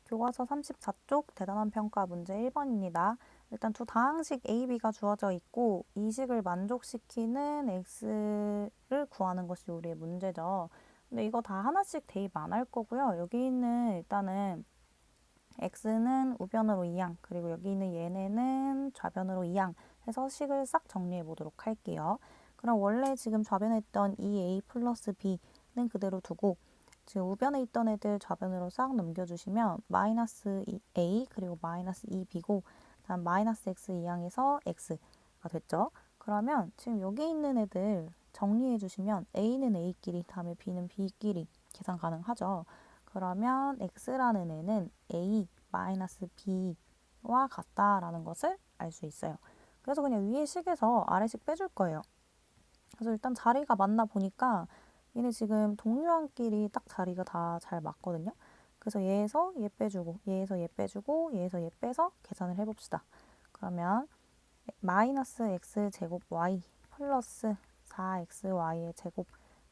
교과서 34쪽 대단한 평가 문제 1번입니다. 일단 두 다항식 A, B가 주어져 있고 이 식을 만족시키는 X를 구하는 것이 우리의 문제죠. 근데 이거 다 하나씩 대입 안 할 거고요. 여기 있는 일단은 X는 우변으로 2항, 그리고 여기 있는 얘네는 좌변으로 2항 해서 식을 싹 정리해 보도록 할게요. 그럼 원래 지금 좌변에 있던 2A 플러스 B는 그대로 두고 지금 우변에 있던 애들 좌변으로 싹 넘겨주시면 마이너스 A 그리고 마이너스 2B고 다음 마이너스 X 2항에서 X가 됐죠. 그러면 지금 여기 있는 애들 정리해 주시면 A는 A끼리 다음에 B는 B끼리 계산 가능하죠. 그러면 X라는 애는 A 마이너스 B와 같다라는 것을 알 수 있어요. 그래서 그냥 위에 식에서 아래식 빼줄 거예요. 그래서 일단 자리가 맞나 보니까 얘네 지금 동류항끼리 딱 자리가 다 잘 맞거든요. 그래서 얘에서 얘 빼주고 얘에서 얘 빼주고 얘에서 얘 빼서 계산을 해봅시다. 그러면 마이너스 x 제곱 y 플러스 4xy의 제곱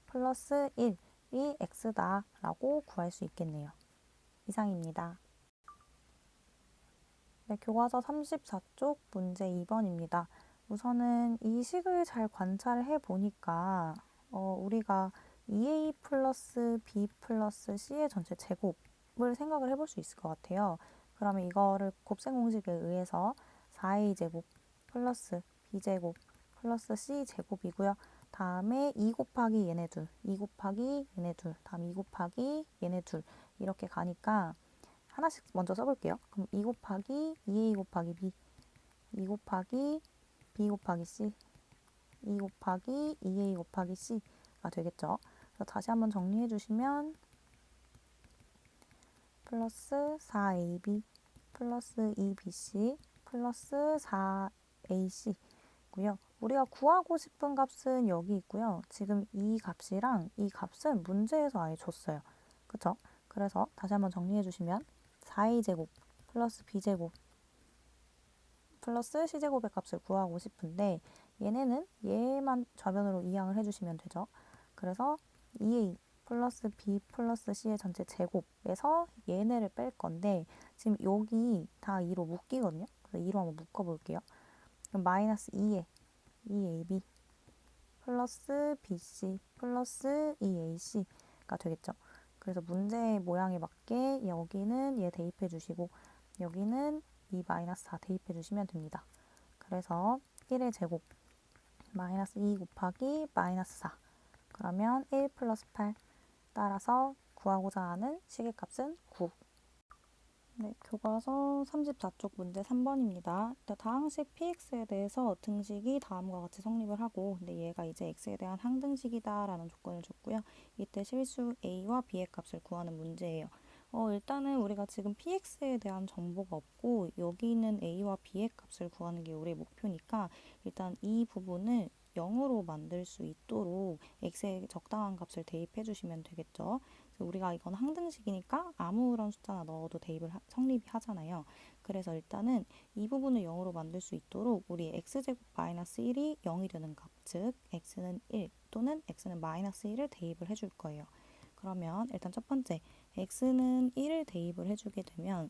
플러스 1이 x다 라고 구할 수 있겠네요. 이상입니다. 네, 교과서 34쪽 문제 2번입니다. 우선은 이 식을 잘 관찰해 보니까 우리가 2a 플러스 b 플러스 c의 전체 제곱을 생각을 해볼 수 있을 것 같아요. 그러면 이거를 곱셈 공식에 의해서 4a 제곱 플러스 b 제곱 플러스 c 제곱이고요. 다음에 2 곱하기 얘네 둘, 2 곱하기 얘네 둘, 다음 2 곱하기 얘네 둘 이렇게 가니까 하나씩 먼저 써볼게요. 그럼 2 곱하기 2a 곱하기 b, 2 곱하기 b 곱하기 c, 2 곱하기 2a 곱하기 c가 되겠죠. 그래서 다시 한번 정리해 주시면 플러스 4ab 플러스 2bc 플러스 4ac고요. 우리가 구하고 싶은 값은 여기 있고요. 지금 이 값이랑 이 값은 문제에서 아예 줬어요. 그쵸? 그래서 다시 한번 정리해 주시면 4a제곱 플러스 b제곱 플러스 c제곱의 값을 구하고 싶은데 얘네는 얘만 좌변으로 이항을 해주시면 되죠. 그래서 2a 플러스 b 플러스 c의 전체 제곱에서 얘네를 뺄 건데 지금 여기 다 2로 묶이거든요. 그래서 2로 한번 묶어볼게요. 그럼 마이너스 2에 2ab 플러스 bc 플러스 2ac가 되겠죠. 그래서 문제 모양에 맞게 여기는 얘 대입해 주시고 여기는 2 마이너스 4 대입해 주시면 됩니다. 그래서 1의 제곱 마이너스 2 곱하기 마이너스 4 그러면 1 플러스 8 따라서 구하고자 하는 시계값은 9. 네, 교과서 34쪽 문제 3번입니다. 일단 다항식 px에 대해서 등식이 다음과 같이 성립을 하고 근데 얘가 이제 x에 대한 항등식이다 라는 조건을 줬고요. 이때 실수 a와 b의 값을 구하는 문제예요. 일단은 우리가 지금 px에 대한 정보가 없고 여기 있는 a와 b의 값을 구하는 게 우리의 목표니까 일단 이 부분을 0으로 만들 수 있도록 x에 적당한 값을 대입해 주시면 되겠죠. 우리가 이건 항등식이니까 아무런 숫자나 넣어도 대입을 성립이 하잖아요. 그래서 일단은 이 부분을 0으로 만들 수 있도록 우리 x제곱 마이너스 1이 0이 되는 값, 즉 x는 1 또는 x는 마이너스 1을 대입을 해줄 거예요. 그러면 일단 첫 번째 x는 1을 대입을 해주게 되면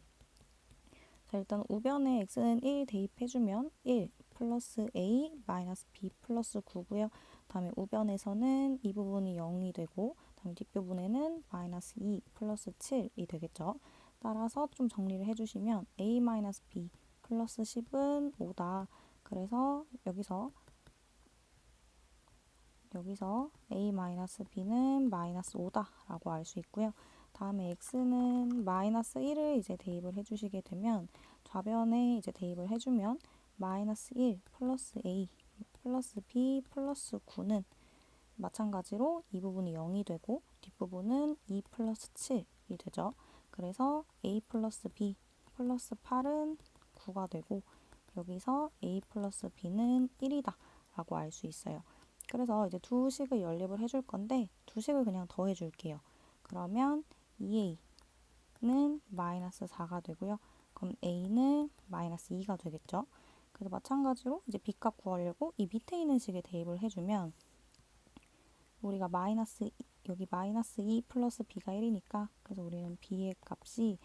자 일단 우변에 x는 1 대입해주면 1 플러스 a 마이너스 b 플러스 9고요. 다음에 우변에서는 이 부분이 0이 되고 다음 뒷부분에는 마이너스 2 플러스 7이 되겠죠. 따라서 좀 정리를 해주시면 a 마이너스 b 플러스 10은 5다. 그래서 여기서 a 마이너스 b는 마이너스 5다 라고 알 수 있고요. 다음에 x는 마이너스 1을 이제 대입을 해주시게 되면 좌변에 이제 대입을 해주면 마이너스 1 플러스 a 플러스 b 플러스 9는 마찬가지로 이 부분이 0이 되고 뒷부분은 2 플러스 7이 되죠. 그래서 a 플러스 b 플러스 8은 9가 되고 여기서 a 플러스 b는 1이다 라고 알 수 있어요. 그래서 이제 두 식을 연립을 해줄 건데 두 식을 그냥 더해 줄게요. 그러면 2a는 마이너스 4가 되고요. 그럼 a는 마이너스 2가 되겠죠. 그래서 마찬가지로 이제 b값 구하려고 이 밑에 있는 식에 대입을 해주면 우리가 여기 마이너스 2 플러스 b가 1이니까 그래서 우리는 b의 값이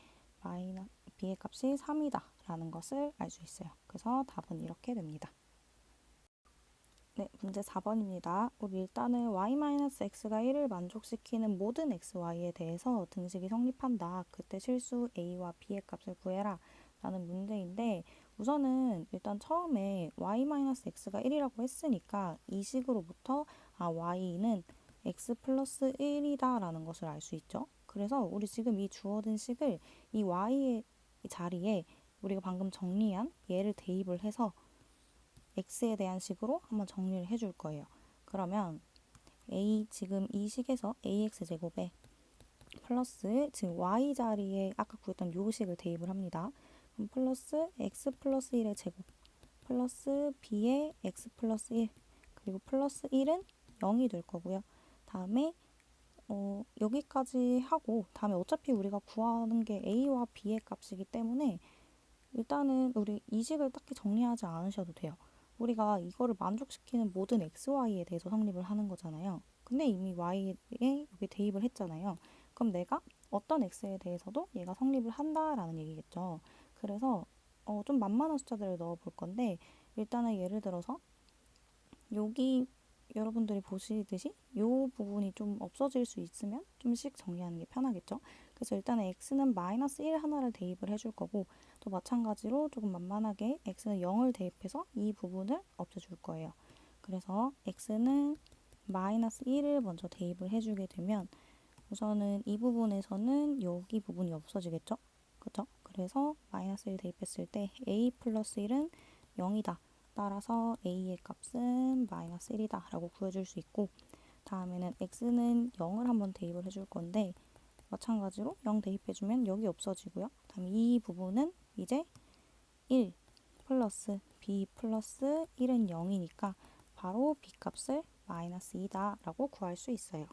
b의 값이 3이다 라는 것을 알 수 있어요. 그래서 답은 이렇게 됩니다. 네, 문제 4번입니다. 우리 일단은 y-x가 1을 만족시키는 모든 xy에 대해서 등식이 성립한다. 그때 실수 a와 b의 값을 구해라 라는 문제인데, 우선은 일단 처음에 y-x가 1이라고 했으니까 이 식으로부터 y는 x 플러스 1이다 라는 것을 알 수 있죠. 그래서 우리 지금 이 주어진 식을 이 y의 자리에 우리가 방금 정리한 얘를 대입을 해서 x에 대한 식으로 한번 정리를 해줄 거예요. 그러면 지금 이 식에서 ax제곱에 플러스 지금 y 자리에 아까 구했던 요 식을 대입을 합니다. 그럼 플러스 x 플러스 1의 제곱 플러스 b의 x 플러스 1 그리고 플러스 1은 0이 될 거고요. 다음에 여기까지 하고 다음에 어차피 우리가 구하는 게 a와 b의 값이기 때문에 일단은 우리 이 식을 딱히 정리하지 않으셔도 돼요. 우리가 이거를 만족시키는 모든 xy에 대해서 성립을 하는 거잖아요. 근데 이미 y에 여기 대입을 했잖아요. 그럼 내가 어떤 x에 대해서도 얘가 성립을 한다라는 얘기겠죠. 그래서 좀 만만한 숫자들을 넣어 볼 건데 일단은 예를 들어서 여기 여러분들이 보시듯이 이 부분이 좀 없어질 수 있으면 좀씩 정리하는 게 편하겠죠. 그래서 일단은 x는 마이너스 1 하나를 대입을 해줄 거고 또 마찬가지로 조금 만만하게 x는 0을 대입해서 이 부분을 없애줄 거예요. 그래서 x는 마이너스 1을 먼저 대입을 해주게 되면 우선은 이 부분에서는 여기 부분이 없어지겠죠. 그죠? 그래서 마이너스 1 대입했을 때 a 플러스 1은 0이다. 따라서 a의 값은 마이너스 1이다 라고 구해줄 수 있고 다음에는 x는 0을 한번 대입을 해줄 건데 마찬가지로 0 대입해주면 여기 없어지고요. 다음 이 부분은 이제 1 플러스 b 플러스 1은 0이니까 바로 b 값을 마이너스 2다 라고 구할 수 있어요.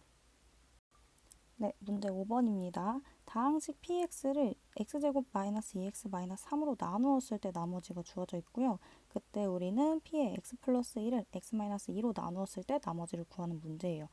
네, 문제 5번입니다. 다항식 px를 x제곱 마이너스 2x 마이너스 3으로 나누었을 때 나머지가 주어져 있고요. 그때 우리는 p의 x 플러스 1을 x 마이너스 2로 나누었을 때 나머지를 구하는 문제예요.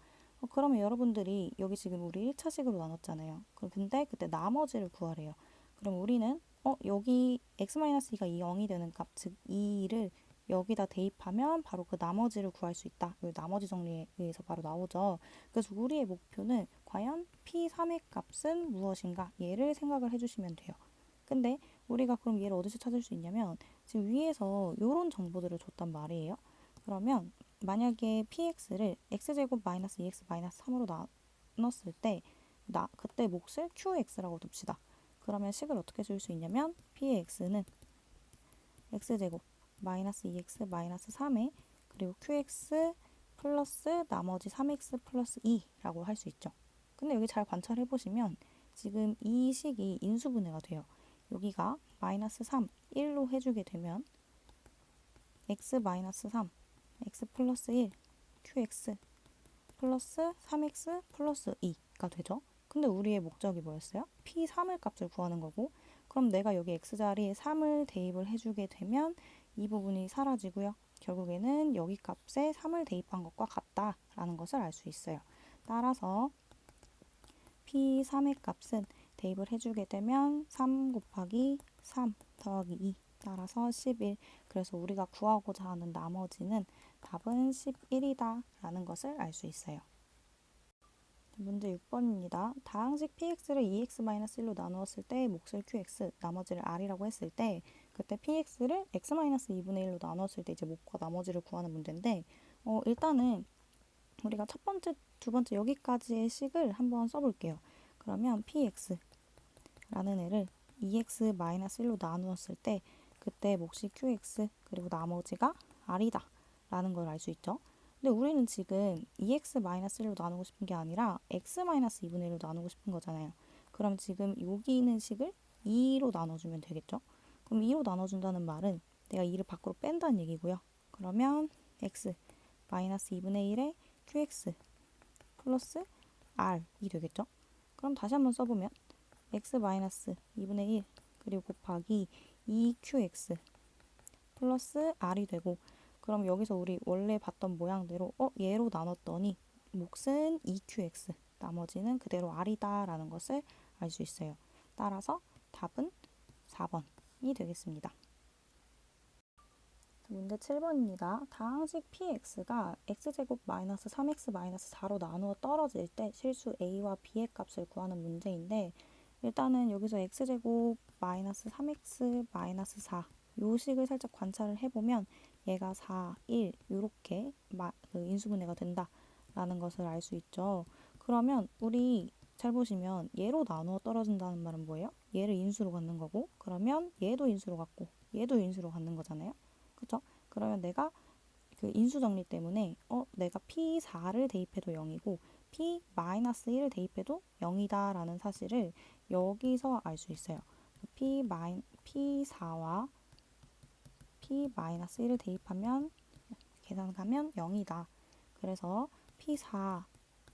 그러면 여러분들이 여기 지금 우리 1차식으로 나눴잖아요. 근데 그때 나머지를 구하래요. 그럼 우리는 여기 x 마이너스 2가 0이 되는 값, 즉 2를 여기다 대입하면 바로 그 나머지를 구할 수 있다. 여기 나머지 정리에 의해서 바로 나오죠. 그래서 우리의 목표는 과연 P3의 값은 무엇인가? 얘를 생각을 해주시면 돼요. 근데 우리가 그럼 얘를 어디서 찾을 수 있냐면 지금 위에서 이런 정보들을 줬단 말이에요. 그러면 만약에 px를 x제곱 마이너스 2x 마이너스 3으로 나눴을 때 그때 몫을 qx라고 둡시다. 그러면 식을 어떻게 쓸 수 있냐면 p의 x는 x제곱 마이너스 2x 마이너스 3에 그리고 qx 플러스 나머지 3x 플러스 2라고 할 수 있죠. 근데 여기 잘 관찰해 보시면 지금 이 식이 인수분해가 돼요. 여기가 마이너스 3, 1로 해주게 되면 x 마이너스 3, x 플러스 1, qx 플러스 3x 플러스 2가 되죠. 근데 우리의 목적이 뭐였어요? p3을 값을 구하는 거고 그럼 내가 여기 x자리에 3을 대입을 해주게 되면 이 부분이 사라지고요. 결국에는 여기 값에 3을 대입한 것과 같다라는 것을 알 수 있어요. 따라서 P3의 값은 대입을 해주게 되면 3 곱하기 3 더하기 2 따라서 11. 그래서 우리가 구하고자 하는 나머지는 답은 11이다 라는 것을 알 수 있어요. 문제 6번입니다. 다항식 px를 2x-1로 나누었을 때 몫을 qx, 나머지를 r이라고 했을 때 그때 px를 x-2분의 1로 나누었을 때 이제 몫과 나머지를 구하는 문제인데 일단은 우리가 첫 번째, 두 번째 여기까지의 식을 한번 써볼게요. 그러면 px라는 애를 2x-1로 나누었을 때 그때 몫이 qx 그리고 나머지가 r이다 라는 걸 알 수 있죠. 근데 우리는 지금 2x-1로 나누고 싶은 게 아니라 x-2분의 1로 나누고 싶은 거잖아요. 그럼 지금 여기 있는 식을 2로 나눠주면 되겠죠. 그럼 2로 나눠준다는 말은 내가 2를 밖으로 뺀다는 얘기고요. 그러면 x-2분의 1에 qx 플러스 r이 되겠죠. 그럼 다시 한번 써보면 x-2분의 1 그리고 곱하기 2qx 플러스 r이 되고 그럼 여기서 우리 원래 봤던 모양대로 얘로 나눴더니 몫은 2qx 나머지는 그대로 r이다 라는 것을 알 수 있어요. 따라서 답은 4번이 되겠습니다. 문제 7번입니다. 다항식 px가 x제곱 마이너스 3x 마이너스 4로 나누어 떨어질 때 실수 a와 b의 값을 구하는 문제인데, 일단은 여기서 x제곱 마이너스 3x 마이너스 4 요 식을 살짝 관찰을 해보면 얘가 4, 1 이렇게 인수분해가 된다라는 것을 알 수 있죠. 그러면 우리 잘 보시면 얘로 나누어 떨어진다는 말은 뭐예요? 얘를 인수로 갖는 거고, 그러면 얘도 인수로 갖고 얘도 인수로 갖는 거잖아요. 그쵸? 그러면 내가 그 인수 정리 때문에 내가 P4를 대입해도 0이고 P-1을 대입해도 0이다 라는 사실을 여기서 알 수 있어요. P4와 P-1을 대입하면 계산하면 0이다. 그래서 P4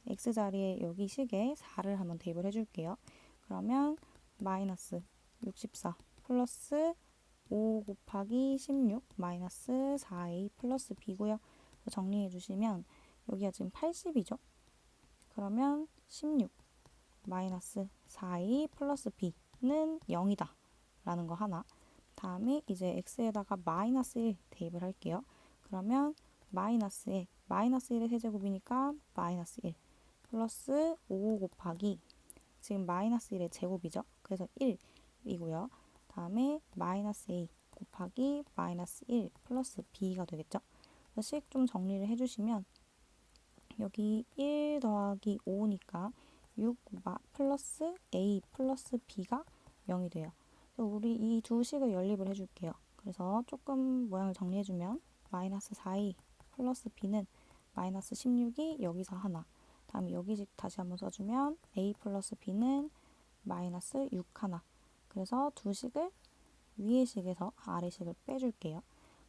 X자리에 여기 식에 4를 한번 대입을 해줄게요. 그러면 마이너스 64 플러스 5 곱하기 16 마이너스 4a 플러스 b고요. 정리해 주시면 여기가 지금 80이죠. 그러면 16 마이너스 4a 플러스 b는 0이다 라는 거 하나. 다음에 이제 x에다가 마이너스 1 대입을 할게요. 그러면 마이너스에 마이너스 1의 세제곱이니까 마이너스 1 플러스 5 곱하기 지금 마이너스 1의 제곱이죠. 그래서 1이고요. 다음에 마이너스 a 곱하기 마이너스 1 플러스 b가 되겠죠. 식 좀 정리를 해주시면 여기 1 더하기 5니까 6 플러스 a 플러스 b가 0이 돼요. 그래서 우리 이 두 식을 연립을 해줄게요. 그래서 조금 모양을 정리해주면 마이너스 4a 플러스 b는 마이너스 16이 여기서 하나. 다음에 여기 식 다시 한번 써주면 a 플러스 b는 마이너스 6 하나. 그래서 두 식을 위의 식에서 아래 식을 빼줄게요.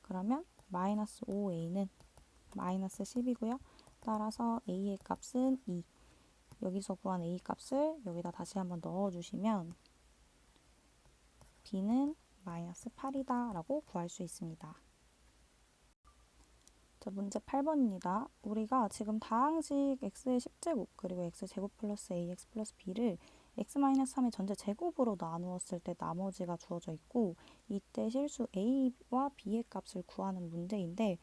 그러면 마이너스 5a는 마이너스 10이고요. 따라서 a의 값은 2. 여기서 구한 a 값을 여기다 다시 한번 넣어주시면 b는 마이너스 8이다 라고 구할 수 있습니다. 자, 문제 8번입니다. 우리가 지금 다항식 x의 10제곱 그리고 x제곱 플러스 ax 플러스 b를 x-3의 전체 제곱으로 나누었을 때 나머지가 주어져 있고, 이때 실수 a와 b의 값을 구하는 문제인데,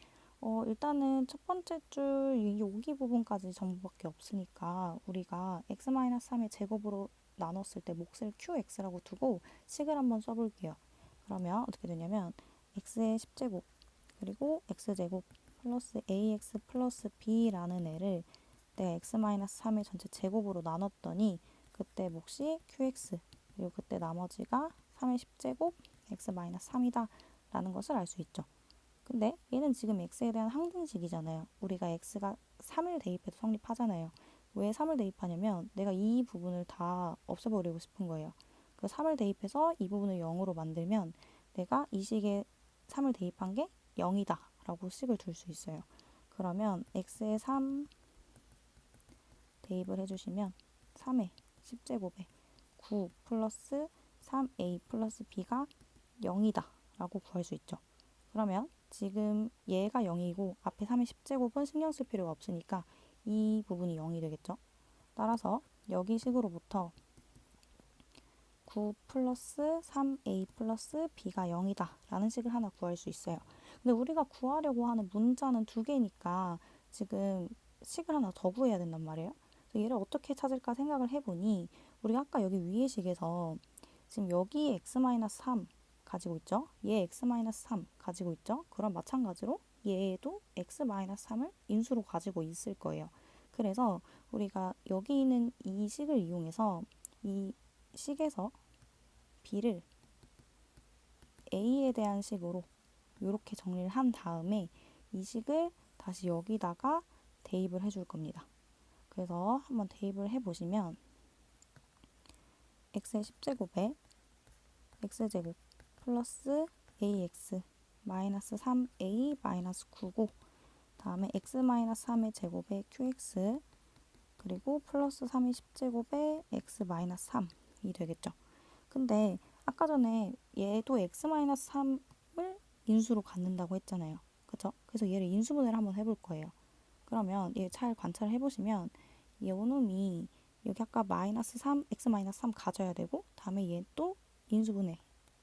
일단은 첫 번째 줄 여기 부분까지 전부밖에 없으니까 우리가 x-3의 제곱으로 나눴을 때 몫을 qx라고 두고 식을 한번 써볼게요. 그러면 어떻게 되냐면 x의 10제곱 그리고 x제곱 플러스 ax 플러스 b라는 애를 내가 x-3의 전체 제곱으로 나눴더니 그때 몫이 qx 그리고 그때 나머지가 3의 10제곱 x-3이다 라는 것을 알 수 있죠. 근데 얘는 지금 x에 대한 항등식이잖아요. 우리가 x가 3을 대입해도 성립하잖아요. 왜 3을 대입하냐면 내가 이 부분을 다 없애버리고 싶은 거예요. 그 3을 대입해서 이 부분을 0으로 만들면 내가 이 식에 3을 대입한 게 0이다 라고 식을 둘 수 있어요. 그러면 x에 3 대입을 해주시면 3의 10제곱에 9 플러스 3a 플러스 b가 0이다 라고 구할 수 있죠. 그러면 지금 얘가 0이고 앞에 3의 10제곱은 신경 쓸 필요가 없으니까 이 부분이 0이 되겠죠. 따라서 여기 식으로부터 9 플러스 3a 플러스 b가 0이다 라는 식을 하나 구할 수 있어요. 근데 우리가 구하려고 하는 문자는 두 개니까 지금 식을 하나 더 구해야 된단 말이에요. 그래서 얘를 어떻게 찾을까 생각을 해보니 우리가 아까 여기 위의 식에서 지금 여기 x-3 가지고 있죠. 얘 x-3 가지고 있죠. 그럼 마찬가지로 얘도 x-3을 인수로 가지고 있을 거예요. 그래서 우리가 여기 있는 이 식을 이용해서 이 식에서 b를 a에 대한 식으로 이렇게 정리를 한 다음에 이 식을 다시 여기다가 대입을 해줄 겁니다. 그래서 한번 대입을 해보시면 x의 10제곱에 x제곱 플러스 ax 마이너스 3a 마이너스 9고 다음에 x-3의 제곱에 qx 그리고 플러스 3의 10제곱에 x 마이너스 3이 되겠죠. 근데 아까 전에 얘도 x-3을 인수로 갖는다고 했잖아요. 그쵸? 그래서 얘를 인수분해를 한번 해볼 거예요. 그러면 얘 잘 관찰해 보시면 얘 요놈이 여기 아까 마이너스 3, x 마이너스 3 가져야 되고 다음에 얘 또 인수분해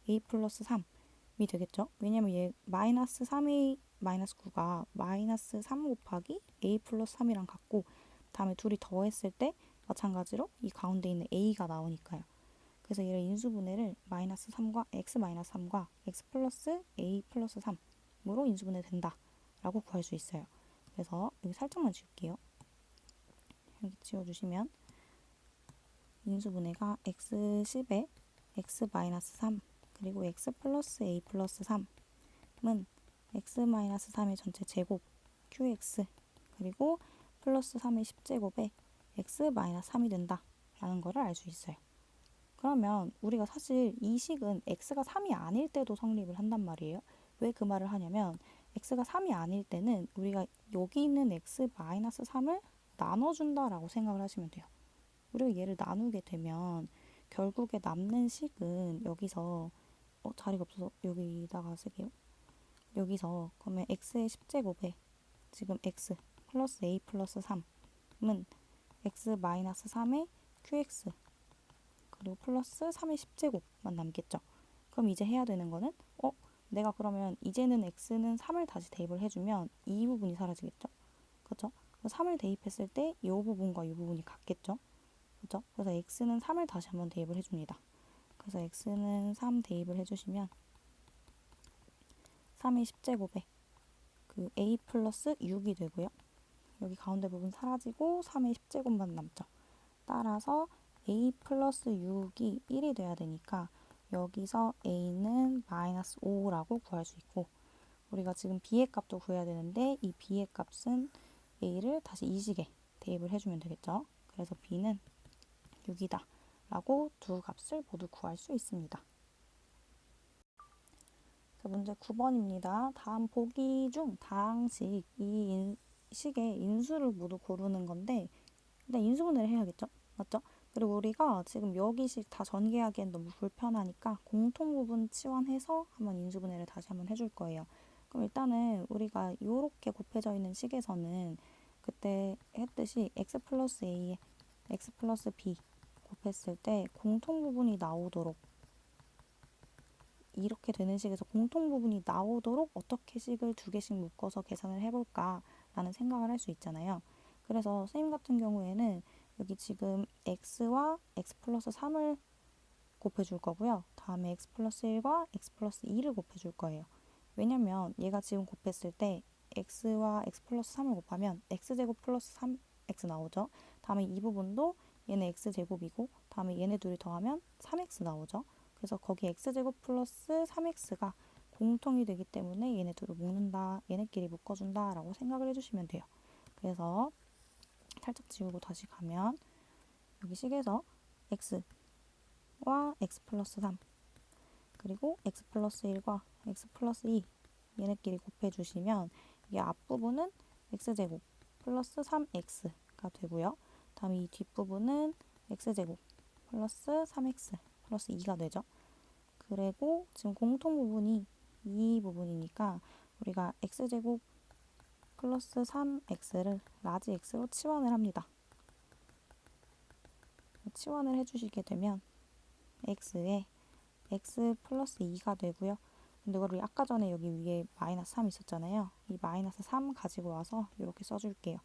a 플러스 3이 되겠죠? 왜냐면 얘 마이너스 3a 마이너스 9가 마이너스 3 곱하기 a 플러스 3이랑 같고 다음에 둘이 더했을 때 마찬가지로 이 가운데 있는 a가 나오니까요. 그래서 얘를 인수분해를 마이너스 3과 x 마이너스 3과 x 플러스 a 플러스 3으로 인수분해 된다 라고 구할 수 있어요. 그래서 여기 살짝만 지울게요. 여기 지워주시면 인수분해가 x 10에 x 마이너스 3 그리고 x 플러스 a 플러스 3은 x 마이너스 3의 전체 제곱 qx 그리고 플러스 3의 10제곱에 x 마이너스 3이 된다 라는 거를 알 수 있어요. 그러면 우리가 사실 이 식은 x가 3이 아닐 때도 성립을 한단 말이에요. 왜 그 말을 하냐면 x가 3이 아닐 때는 우리가 여기 있는 x 마이너스 3을 나눠준다라고 생각을 하시면 돼요. 우리가 얘를 나누게 되면 결국에 남는 식은 여기서 자리가 없어서 여기다가 쓸게요. 여기서 그러면 x의 10제곱에 지금 x 플러스 a 플러스 3은 x 마이너스 3의 qx 그리고 플러스 3의 10제곱만 남겠죠. 그럼 이제 해야 되는 거는 내가 그러면 이제는 x는 3을 다시 대입을 해주면 이 부분이 사라지겠죠. 그렇죠? 3을 대입했을 때 이 부분과 이 부분이 같겠죠. 그렇죠? 그래서 x는 3을 다시 한번 대입을 해줍니다. 그래서 x는 3 대입을 해주시면 3의 10제곱에 그 a 플러스 6이 되고요. 여기 가운데 부분 사라지고 3의 10제곱만 남죠. 따라서 a 플러스 6이 1이 돼야 되니까 여기서 a는 마이너스 5라고 구할 수 있고 우리가 지금 b의 값도 구해야 되는데 이 b의 값은 a를 다시 이 식에 대입을 해주면 되겠죠. 그래서 b는 6이다 라고 두 값을 모두 구할 수 있습니다. 자, 문제 9번입니다. 다음 보기 중 다항식 이 식의 인수를 모두 고르는 건데 일단 인수분해를 해야겠죠. 맞죠? 그리고 우리가 지금 여기식 다 전개하기엔 너무 불편하니까 공통 부분 치환해서 한번 인수분해를 다시 한번 해줄 거예요. 그럼 일단은 우리가 이렇게 곱해져 있는 식에서는 그때 했듯이 x 플러스 a에 x 플러스 b 곱했을 때 공통 부분이 나오도록 이렇게 되는 식에서 공통 부분이 나오도록 어떻게 식을 두 개씩 묶어서 계산을 해볼까 라는 생각을 할 수 있잖아요. 그래서 선생님 같은 경우에는 여기 지금 x와 x 플러스 3을 곱해줄 거고요. 다음에 x 플러스 1과 x 플러스 2를 곱해줄 거예요. 왜냐면 얘가 지금 곱했을 때 x와 x 플러스 3을 곱하면 x제곱 플러스 3x 나오죠. 다음에 이 부분도 얘네 x제곱이고 다음에 얘네 둘이 더하면 3x 나오죠. 그래서 거기 x제곱 플러스 3x가 공통이 되기 때문에 얘네 둘을 묶는다, 얘네끼리 묶어준다 라고 생각을 해주시면 돼요. 그래서 살짝 지우고 다시 가면 여기 식에서 x와 x 플러스 3 그리고 x 플러스 1과 x 플러스 2 얘네끼리 곱해주시면 이 앞부분은 x제곱 플러스 3x가 되고요. 다음에 이 뒷부분은 x제곱 플러스 3x 플러스 2가 되죠. 그리고 지금 공통 부분이 이 부분이니까 우리가 x제곱 플러스 3x를 라지 x로 치환을 합니다. 치환을 해주시게 되면 x에 x 플러스 2가 되고요. 근데 우리 아까 전에 여기 위에 마이너스 3 있었잖아요. 이 마이너스 3 가지고 와서 이렇게 써줄게요.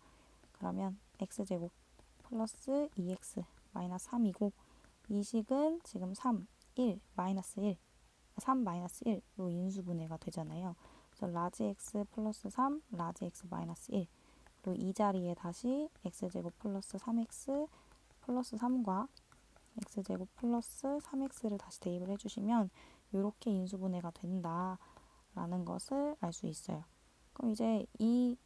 그러면 x제곱 플러스 2x 마이너스 3이고 이 식은 지금 3, 1, 마이너스 1, 3 마이너스 1로 인수분해가 되잖아요. 그래서 라지 x 플러스 3, 라지 x 마이너스 1 그리고 이 자리에 다시 x제곱 플러스 3x 플러스 3과 x제곱 플러스 3x를 다시 대입을 해주시면 이렇게 인수분해가 된다라는 것을 알 수 있어요. 그럼 이제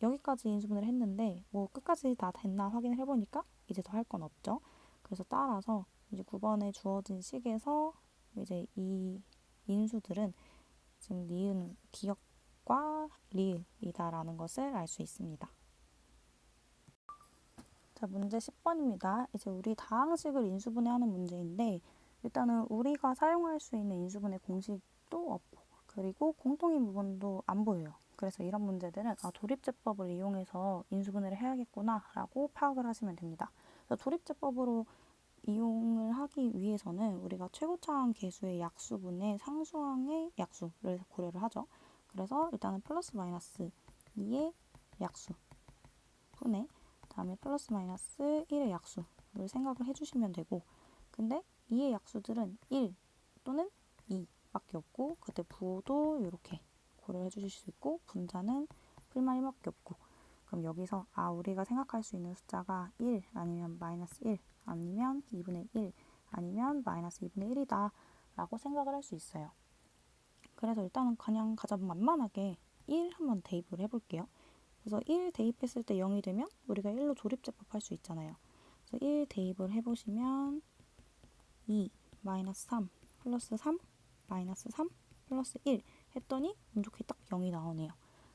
여기까지 인수분해를 했는데 뭐 끝까지 다 됐나 확인을 해보니까 이제 더 할 건 없죠. 그래서 따라서 이제 9번에 주어진 식에서 이제 이 인수들은 지금 니은 기역과 리을이다라는 것을 알 수 있습니다. 자, 문제 10번입니다. 이제 우리 다항식을 인수분해하는 문제인데 일단은 우리가 사용할 수 있는 인수분해 공식도 없고 그리고 공통인 부분도 안 보여요. 그래서 이런 문제들은 도립제법을 이용해서 인수분해를 해야겠구나 라고 파악을 하시면 됩니다. 도립제법으로 이용을 하기 위해서는 우리가 최고차항 계수의 약수분의 상수항의 약수를 고려를 하죠. 그래서 일단은 플러스 마이너스 2의 약수 분의 다음에 플러스 마이너스 1의 약수를 생각을 해주시면 되고, 근데 2의 약수들은 1 또는 2밖에 없고, 그때 부호도 이렇게 고려해 주실 수 있고, 분자는 풀만 1밖에 없고, 그럼 여기서 우리가 생각할 수 있는 숫자가 1 아니면 마이너스 1 아니면 2분의 1 아니면 마이너스 2분의 1이다 라고 생각을 할 수 있어요. 그래서 일단은 그냥 가장 만만하게 1 한번 대입을 해볼게요. 그래서 1 대입했을 때 0이 되면 우리가 1로 조립제법 할 수 있잖아요. 그래서 1 대입을 해보시면 2 마이너스 3 플러스 3 마이너스 3 플러스 1 했더니 운 좋게 딱 0이 나오네요.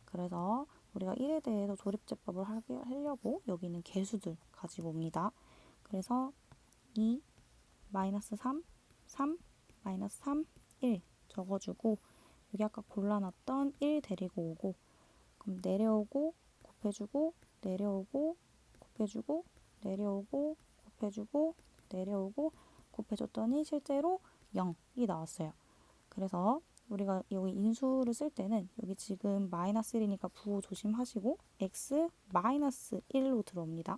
그래서 우리가 1에 대해서 조립제법을 하려고 여기 있는 개수들 가지고 옵니다. 그래서 2 마이너스 3 3 마이너스 3 1 적어주고, 여기 아까 골라놨던 1 데리고 오고, 그럼 내려오고 곱해주고 내려오고 곱해주고 내려오고 곱해주고 내려오고 곱해줬더니 실제로 0이 나왔어요. 그래서 우리가 여기 인수를 쓸 때는 여기 지금 마이너스 1이니까 부호 조심하시고 x 마이너스 1로 들어옵니다.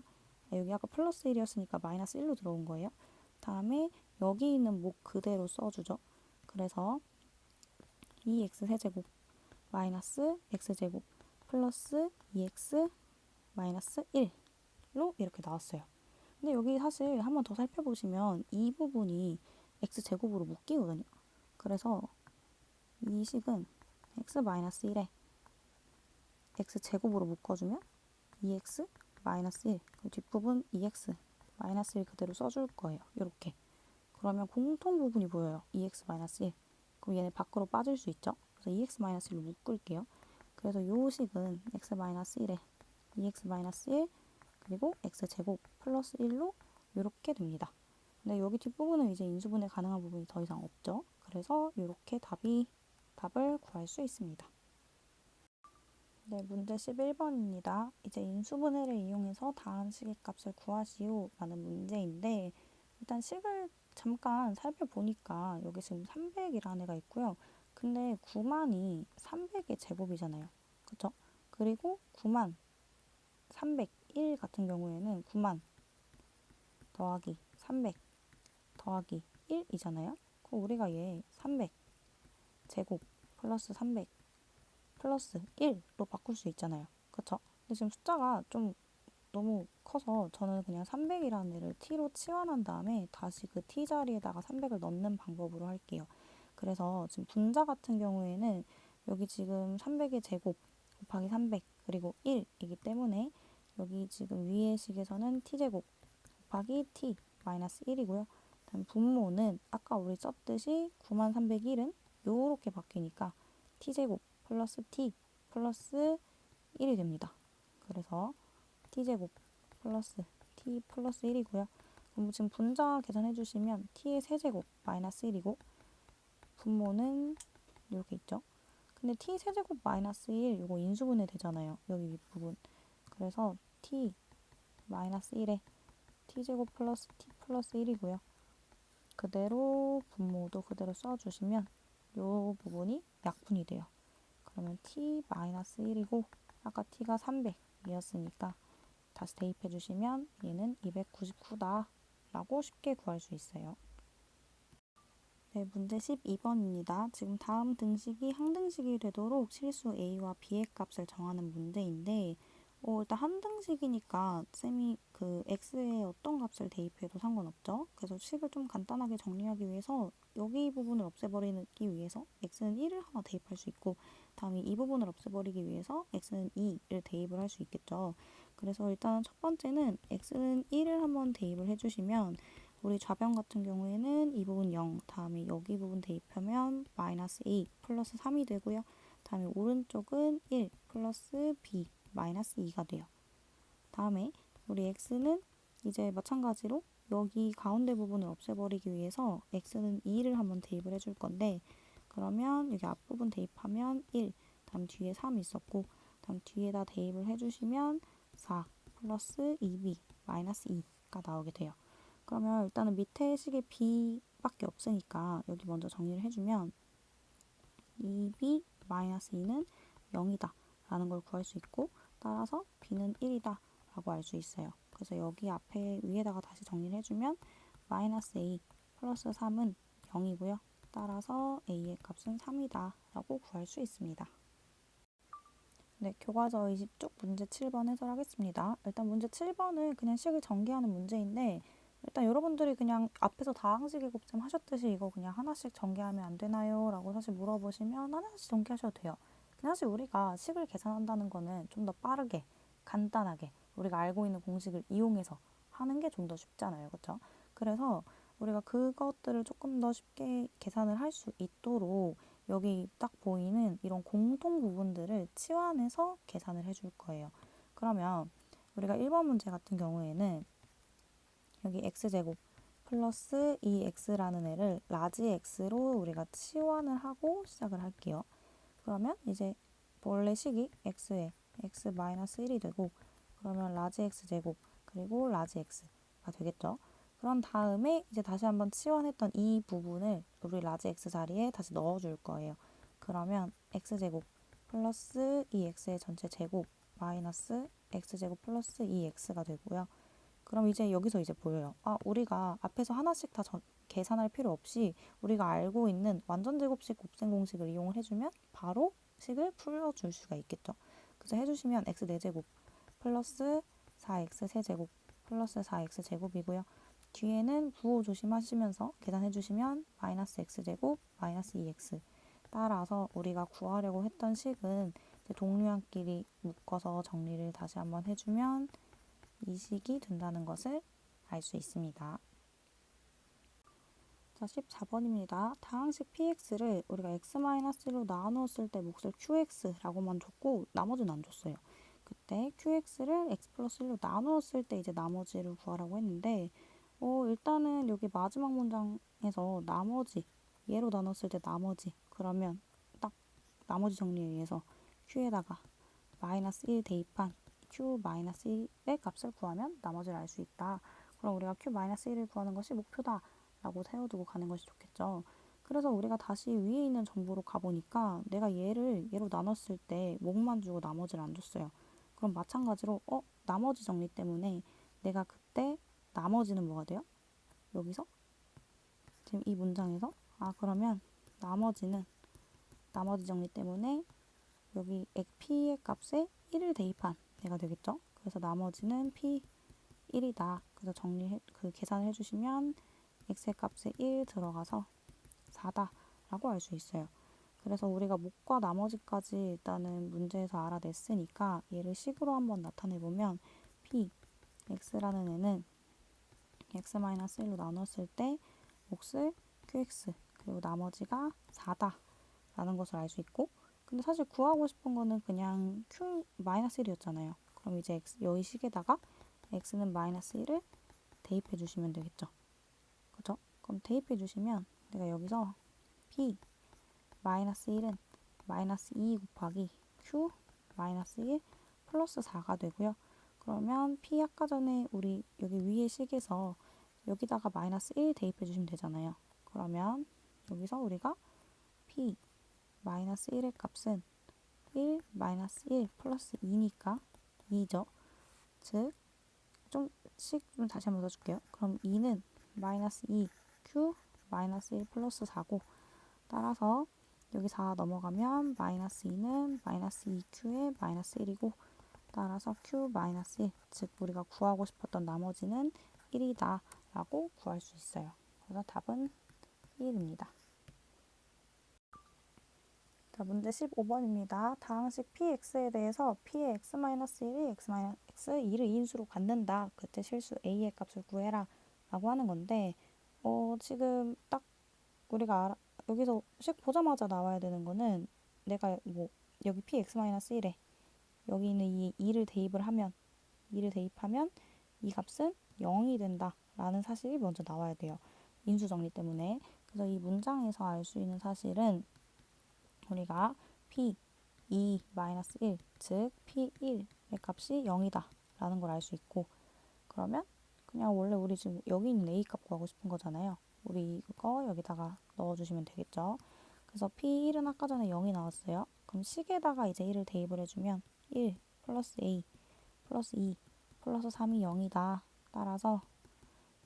여기 아까 플러스 1이었으니까 마이너스 1로 들어온 거예요. 다음에 여기 있는 목 그대로 써주죠. 그래서 2x 세제곱 마이너스 x제곱 플러스 2x 마이너스 1로 이렇게 나왔어요. 근데 여기 사실 한번 더 살펴보시면 이 부분이 x제곱으로 묶이거든요. 그래서 이 식은 x 마이너스 1에 x제곱으로 묶어주면 2x 마이너스 1, 그 뒷부분 2x 마이너스 1 그대로 써줄 거예요. 이렇게. 그러면 공통 부분이 보여요. 2x 마이너스 1. 그럼 얘네 밖으로 빠질 수 있죠. 그래서 2x 마이너스 1로 묶을게요. 그래서 요 식은 x 마이너스 1에 2x 마이너스 1 그리고 x제곱 플러스 1로 이렇게 됩니다. 근데 여기 뒷부분은 이제 인수분해 가능한 부분이 더 이상 없죠. 그래서 이렇게 답을 구할 수 있습니다. 네, 문제 11번입니다. 이제 인수분해를 이용해서 다음 식의 값을 구하시오 라는 문제인데, 일단 식을 잠깐 살펴보니까 여기 지금 300이라는 애가 있고요. 근데 9만이 300의 제곱이잖아요. 그쵸? 그리고 9만 301 같은 경우에는 9만 더하기 300 더하기 1이잖아요. 그럼 우리가 얘 300 제곱 플러스 300 플러스 1로 바꿀 수 있잖아요. 그쵸? 근데 지금 숫자가 좀 너무 커서 저는 그냥 300이라는 애를 t로 치환한 다음에 다시 그 t 자리에다가 300을 넣는 방법으로 할게요. 그래서 지금 분자 같은 경우에는 여기 지금 300의 제곱 곱하기 300 그리고 1이기 때문에 여기 지금 위의 식에서는 t제곱 곱하기 t 마이너스 1이고요. 다음 분모는 아까 우리 썼듯이 9301은 요렇게 바뀌니까 t제곱 플러스 t 플러스 1이 됩니다. 그래서 t제곱 플러스 t 플러스 1이고요. 그럼 지금 분자 계산해 주시면 t의 세제곱 마이너스 1이고, 분모는 이렇게 있죠. 근데 t 세제곱 마이너스 1 이거 인수분해 되잖아요. 여기 윗부분. 그래서 t 마이너스 1에 t제곱 플러스 t 플러스 1이고요. 그대로 분모도 그대로 써주시면 이 부분이 약분이 돼요. 그러면 t 마이너스 1이고 아까 t가 300이었으니까 다시 대입해 주시면 얘는 299다 라고 쉽게 구할 수 있어요. 네, 문제 12번입니다. 지금 다음 등식이 항등식이 되도록 실수 a와 b의 값을 정하는 문제인데, 일단 항등식이니까 쌤이 그 x에 어떤 값을 대입해도 상관없죠. 그래서 식을 좀 간단하게 정리하기 위해서 여기 부분을 없애버리기 위해서 x는 1을 하나 대입할 수 있고, 다음에 이 부분을 없애버리기 위해서 x는 2를 대입을 할 수 있겠죠. 그래서 일단 첫 번째는 x는 1을 한번 대입을 해주시면 우리 좌변 같은 경우에는 이 부분 0, 다음에 여기 부분 대입하면 마이너스 a 플러스 3이 되고요. 다음에 오른쪽은 1 플러스 b 마이너스 2가 돼요. 다음에 우리 x는 이제 마찬가지로 여기 가운데 부분을 없애버리기 위해서 x는 2를 한번 대입을 해줄 건데, 그러면 여기 앞부분 대입하면 1, 다음 뒤에 3 있었고, 다음 뒤에다 대입을 해주시면 4 플러스 2b 마이너스 2가 나오게 돼요. 그러면 일단은 밑에 식이 b밖에 없으니까 여기 먼저 정리를 해주면 2b-2는 0이다 라는 걸 구할 수 있고, 따라서 b는 1이다 라고 알 수 있어요. 그래서 여기 앞에 위에다가 다시 정리를 해주면 마이너스 a 플러스 3은 0이고요. 따라서 a의 값은 3이다 라고 구할 수 있습니다. 네, 교과서 20쪽 문제 7번 해설하겠습니다. 일단 문제 7번은 그냥 식을 전개하는 문제인데, 일단 여러분들이 그냥 앞에서 다항식의 곱셈 하셨듯이 이거 그냥 하나씩 전개하면 안 되나요? 라고 사실 물어보시면 하나씩 전개하셔도 돼요. 그냥 사실 우리가 식을 계산한다는 거는 좀 더 빠르게, 간단하게 우리가 알고 있는 공식을 이용해서 하는 게 좀 더 쉽잖아요. 그렇죠? 그래서 우리가 그것들을 조금 더 쉽게 계산을 할 수 있도록 여기 딱 보이는 이런 공통 부분들을 치환해서 계산을 해줄 거예요. 그러면 우리가 1번 문제 같은 경우에는 여기 x제곱 플러스 2x라는 애를 라지 x로 우리가 치환을 하고 시작을 할게요. 그러면 이제 원래 식이 x에 x-1이 되고, 그러면 라지 x제곱 그리고 라지 x가 되겠죠. 그런 다음에 이제 다시 한번 치환했던 이 부분을 우리 라지 x 자리에 다시 넣어줄 거예요. 그러면 x제곱 플러스 2x의 전체 제곱 마이너스 x제곱 플러스 2x가 되고요. 그럼 이제 여기서 이제 보여요. 아, 우리가 앞에서 하나씩 다 계산할 필요 없이 우리가 알고 있는 완전 제곱식 곱셈 공식을 이용을 해주면 바로 식을 풀어줄 수가 있겠죠. 그래서 해주시면 x 4제곱 플러스 4x 세제곱 플러스 4x 제곱이고요. 뒤에는 부호 조심하시면서 계산해주시면 마이너스 x제곱 마이너스 2x. 따라서 우리가 구하려고 했던 식은 동류항끼리 묶어서 정리를 다시 한번 해주면 이 식이 된다는 것을 알 수 있습니다. 자, 14번입니다. 다항식 px를 우리가 x-로 나누었을 때 몫을 qx라고만 줬고 나머지는 안 줬어요. 그때 qx를 x 플러스 1로 나누었을 때 이제 나머지를 구하라고 했는데, 일단은 여기 마지막 문장에서 나머지, 얘로 나눴을 때 나머지, 그러면 딱 나머지 정리에 의해서 q에다가 마이너스 1 대입한 q-1의 값을 구하면 나머지를 알 수 있다. 그럼 우리가 q-1을 구하는 것이 목표다 라고 세워두고 가는 것이 좋겠죠. 그래서 우리가 다시 위에 있는 정보로 가보니까 내가 얘로 나눴을 때 목만 주고 나머지를 안 줬어요. 그럼 마찬가지로 나머지 정리 때문에 내가 그때 나머지는 뭐가 돼요? 여기서 지금 이 문장에서 그러면 나머지는 나머지 정리 때문에 여기 p의 값에 1을 대입한 애가 되겠죠. 그래서 나머지는 p1이다. 그래서 계산을 해주시면 x의 값에 1 들어가서 4다 라고 알 수 있어요. 그래서 우리가 목과 나머지까지 일단은 문제에서 알아냈으니까 얘를 식으로 한번 나타내보면 p, x라는 애는 x-1로 나눴을 때 몫을 qx 그리고 나머지가 4다 라는 것을 알 수 있고, 근데 사실 구하고 싶은 거는 그냥 q-1이었잖아요. 그럼 이제 여기 식에다가 x는 마이너스 1을 대입해 주시면 되겠죠. 그죠? 그럼 대입해 주시면 내가 여기서 p 마이너스 1은 마이너스 2 곱하기 q 마이너스 1 플러스 4가 되고요. 그러면 p 아까 전에 우리 여기 위에 식에서 여기다가 마이너스 1 대입해 주시면 되잖아요. 그러면 여기서 우리가 p 마이너스 1의 값은 1 마이너스 1 플러스 2니까 2죠. 즉, 좀 다시 한번 써줄게요. 그럼 2는 마이너스 2 q 마이너스 1 플러스 4고, 따라서 여기 4 넘어가면 마이너스 2는 마이너스 2q의 마이너스 1이고, 따라서 q 마이너스 1, 즉 우리가 구하고 싶었던 나머지는 1이다 라고 구할 수 있어요. 그래서 답은 1입니다. 자, 문제 15번입니다. 다항식 px에 대해서 p의 x-1이 x-2를 2인수로 갖는다. 그때 실수 a의 값을 구해라 라고 하는 건데, 지금 딱 우리가 여기서 식 보자마자 나와야 되는 거는 내가 여기 px-1에 여기 있는 이 2를 대입하면 이 값은 0이 된다 라는 사실이 먼저 나와야 돼요. 인수 정리 때문에. 그래서 이 문장에서 알 수 있는 사실은 우리가 p2-1, 즉 p1의 값이 0이다 라는 걸 알 수 있고, 그러면 그냥 원래 우리 지금 여기 있는 a 값 구하고 싶은 거잖아요. 우리 이거 여기다가 넣어주시면 되겠죠. 그래서 P1은 아까 전에 0이 나왔어요. 그럼 식에다가 이제 1을 대입을 해주면 1 플러스 A 플러스 2 플러스 3이 0이다. 따라서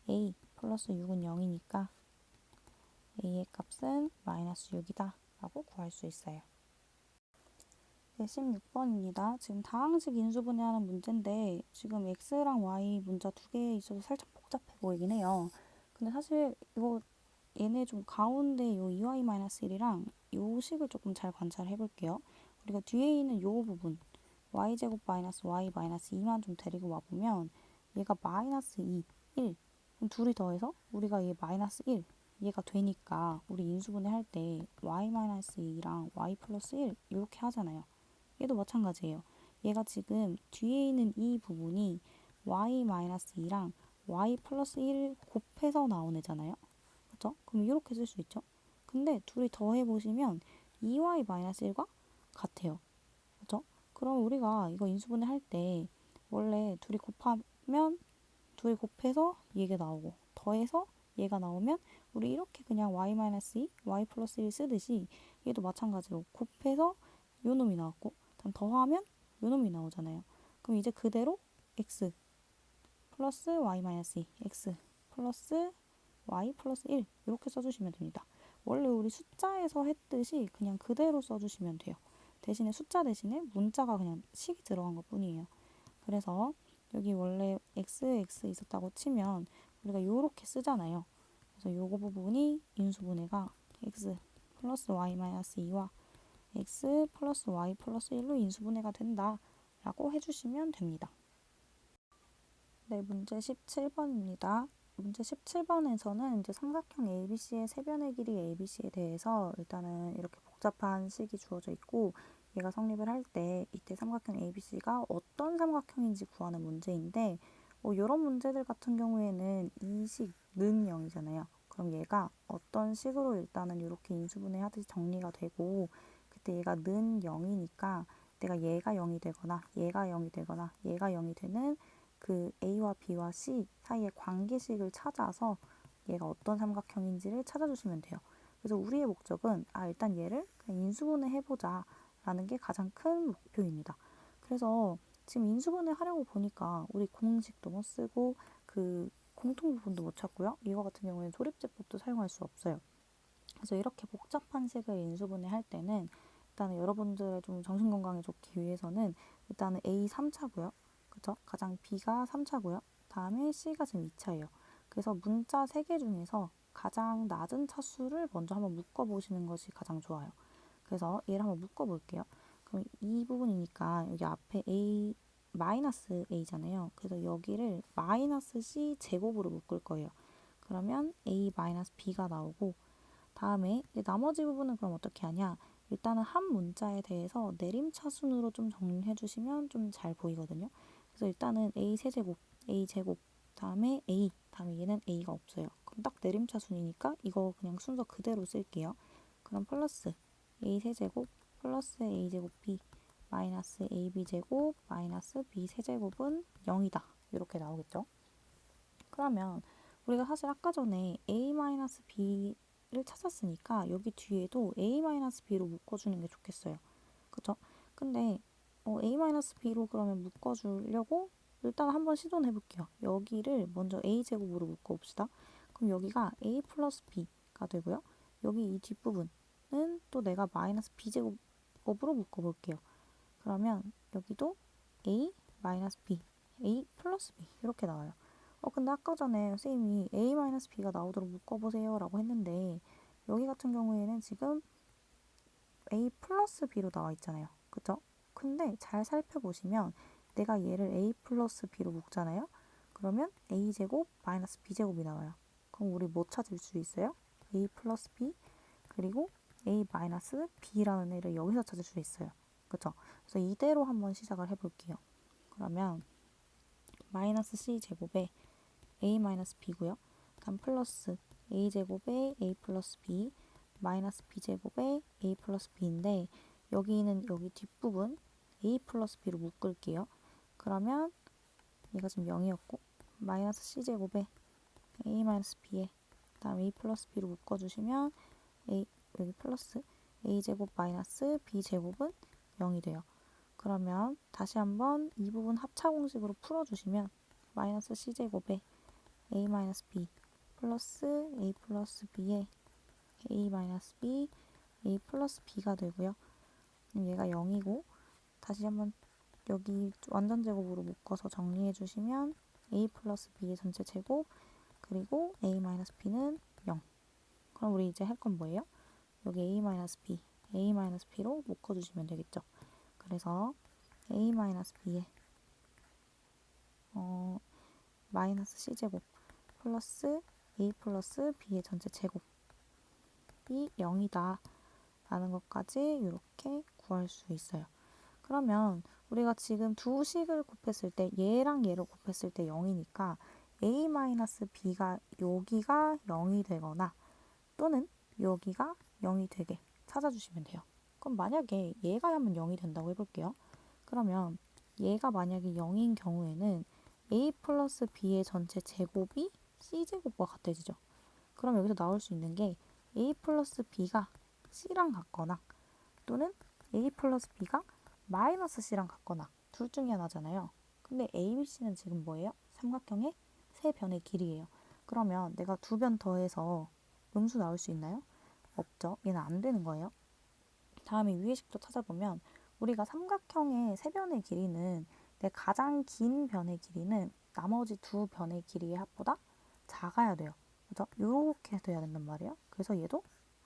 A 플러스 6은 0이니까 A의 값은 마이너스 6이다. 라고 구할 수 있어요. 네, 16번입니다. 지금 다항식 인수분해하는 문제인데 지금 x랑 y 문자 두 개 있어서 살짝 복잡해 보이긴 해요. 근데 사실 이거 얘네 좀 가운데 요 2y-1이랑 요 식을 조금 잘 관찰해 볼게요. 우리가 뒤에 있는 요 부분 y제곱 마이너스 y 마이너스 2만 좀 데리고 와보면 얘가 마이너스 2, 1 그럼 둘이 더해서 우리가 얘 마이너스 1 얘가 되니까 우리 인수분해 할 때 y 마이너스 2랑 y 플러스 1 이렇게 하잖아요. 얘도 마찬가지예요. 얘가 지금 뒤에 있는 이 부분이 y-2랑 y 플러스 1 곱해서 나온 애잖아요. 그쵸? 그럼 이렇게 쓸 수 있죠. 근데 둘이 더해보시면 2y-1과 같아요. 그쵸? 그럼 우리가 이거 인수분해 할 때 원래 둘이 곱하면 둘이 곱해서 얘가 나오고 더해서 얘가 나오면 우리 이렇게 그냥 y-2, y 플러스 1 쓰듯이 얘도 마찬가지로 곱해서 요 놈이 나왔고 그럼 더하면 요 놈이 나오잖아요. 그럼 이제 그대로 x 플러스 y-2, x 플러스 y 플러스 1 이렇게 써주시면 됩니다. 원래 우리 숫자에서 했듯이 그냥 그대로 써주시면 돼요. 대신에 숫자 대신에 문자가 그냥 식이 들어간 것 뿐이에요. 그래서 여기 원래 x 있었다고 치면 우리가 요렇게 쓰잖아요. 그래서 요거 부분이 인수분해가 x 플러스 y 마이너스 2와 x 플러스 y 플러스 1로 인수분해가 된다 라고 해주시면 됩니다. 네, 문제 17번입니다. 문제 17번에서는 이제 삼각형 ABC의 세변의 길이 ABC에 대해서 일단은 이렇게 복잡한 식이 주어져 있고 얘가 성립을 할 때 이때 삼각형 ABC가 어떤 삼각형인지 구하는 문제인데 이런 문제들 같은 경우에는 이 식는 0이잖아요. 그럼 얘가 어떤 식으로 일단은 이렇게 인수분해 하듯이 정리가 되고 그때 얘가 는 0이니까 내가 얘가 0이 되거나 얘가 0이 되거나 얘가 0이 되는 그 A와 B와 C 사이의 관계식을 찾아서 얘가 어떤 삼각형인지를 찾아주시면 돼요. 그래서 우리의 목적은 일단 얘를 그냥 인수분해 해보자 라는 게 가장 큰 목표입니다. 그래서 지금 인수분해 하려고 보니까 우리 공식도 못 쓰고 그 공통 부분도 못 찾고요. 이거 같은 경우에는 조립제법도 사용할 수 없어요. 그래서 이렇게 복잡한 식을 인수분해 할 때는 일단은 여러분들의 좀 정신건강에 좋기 위해서는 일단은 A 3차고요. 그쵸? 가장 B가 3차고요. 다음에 C가 지금 2차예요. 그래서 문자 3개 중에서 가장 낮은 차수를 먼저 한번 묶어보시는 것이 가장 좋아요. 그래서 얘를 한번 묶어볼게요. 그럼 이 부분이니까 여기 앞에 A 마이너스 A잖아요. 그래서 여기를 마이너스 C 제곱으로 묶을 거예요. 그러면 A 마이너스 B가 나오고 다음에 나머지 부분은 그럼 어떻게 하냐? 일단은 한 문자에 대해서 내림차순으로 좀 정리해 주시면 좀 잘 보이거든요. 그래서 일단은 A 세제곱, A 제곱, 다음에 A, 다음에 얘는 A가 없어요. 그럼 딱 내림차순이니까 이거 그냥 순서 그대로 쓸게요. 그럼 플러스 A 세제곱 플러스 A 제곱 B 마이너스 AB 제곱 마이너스 B 세제곱은 0이다. 이렇게 나오겠죠. 그러면 우리가 사실 아까 전에 A-B를 찾았으니까 여기 뒤에도 A-B로 묶어주는 게 좋겠어요. 그쵸? 근데 A-B로 그러면 묶어주려고 일단 한번 시도는 해볼게요. 여기를 먼저 A제곱으로 묶어봅시다. 그럼 여기가 A 플러스 B가 되고요. 여기 이 뒷부분은 또 내가 마이너스 B제곱으로 묶어볼게요. 그러면 여기도 A 마이너스 B, A 플러스 B 이렇게 나와요. 근데 아까 전에 선생님이 A-B가 나오도록 묶어보세요 라고 했는데 여기 같은 경우에는 지금 A 플러스 B로 나와 있잖아요. 그쵸? 근데 잘 살펴보시면 내가 얘를 A 플러스 B로 묶잖아요. 그러면 A제곱 마이너스 B제곱이 나와요. 그럼 우리 뭐 찾을 수 있어요? A 플러스 B 그리고 A 마이너스 B라는 애를 여기서 찾을 수 있어요. 그쵸? 그래서 이대로 한번 시작을 해볼게요. 그러면 마이너스 C제곱에 A-B고요. 다음 플러스 A제곱에 A 플러스 B 마이너스 B제곱에 A 플러스 B인데 여기는 여기 뒷부분 A 플러스 B로 묶을게요. 그러면 얘가 지금 0이었고 마이너스 c제곱에 a 마이너스 b에 다음 a 플러스 b로 묶어주시면 a 여기 플러스 a제곱 마이너스 b제곱은 0이 돼요. 그러면 다시 한번 이 부분 합차 공식으로 풀어주시면 마이너스 c제곱에 a 마이너스 b 플러스 a 플러스 b에 a 마이너스 b a 플러스 b가 되고요. 얘가 0이고 다시 한번 여기 완전 제곱으로 묶어서 정리해 주시면 a 플러스 b의 전체 제곱 그리고 a 마이너스 b는 0. 그럼 우리 이제 할 건 뭐예요? 여기 a 마이너스 b, a 마이너스 b로 묶어주시면 되겠죠. 그래서 a 마이너스 b에 마이너스 c제곱 플러스 a 플러스 b의 전체 제곱이 0이다 라는 것까지 이렇게 구할 수 있어요. 그러면 우리가 지금 두 식을 곱했을 때 얘랑 얘를 곱했을 때 0이니까 a-b가 여기가 0이 되거나 또는 여기가 0이 되게 찾아주시면 돼요. 그럼 만약에 얘가 한번 0이 된다고 해볼게요. 그러면 얘가 만약에 0인 경우에는 a 플러스 b의 전체 제곱이 c제곱과 같아지죠. 그럼 여기서 나올 수 있는 게 a 플러스 b가 c랑 같거나 또는 a 플러스 b가 마이너스 c랑 같거나 둘 중에 하나잖아요. 근데 a, b, c는 지금 뭐예요? 삼각형의 세 변의 길이에요. 그러면 내가 두 변 더해서 음수 나올 수 있나요? 없죠. 얘는 안 되는 거예요. 다음에 위의 식도 찾아보면 우리가 삼각형의 세 변의 길이는 내 가장 긴 변의 길이는 나머지 두 변의 길이의 합보다 작아야 돼요. 그죠? 이렇게 돼야 된단 말이에요. 그래서 얘도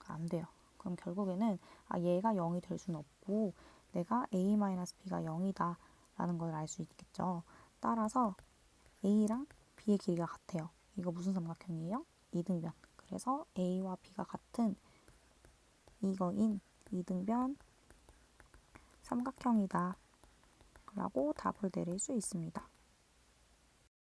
안 돼요. 그럼 결국에는 얘가 0이 될 수는 없고 내가 a-b가 0이다 라는 걸 알 수 있겠죠. 따라서 a랑 b의 길이가 같아요. 이거 무슨 삼각형이에요? 이등변. 그래서 a와 b가 같은 이거인 이등변 삼각형이다 라고 답을 내릴 수 있습니다.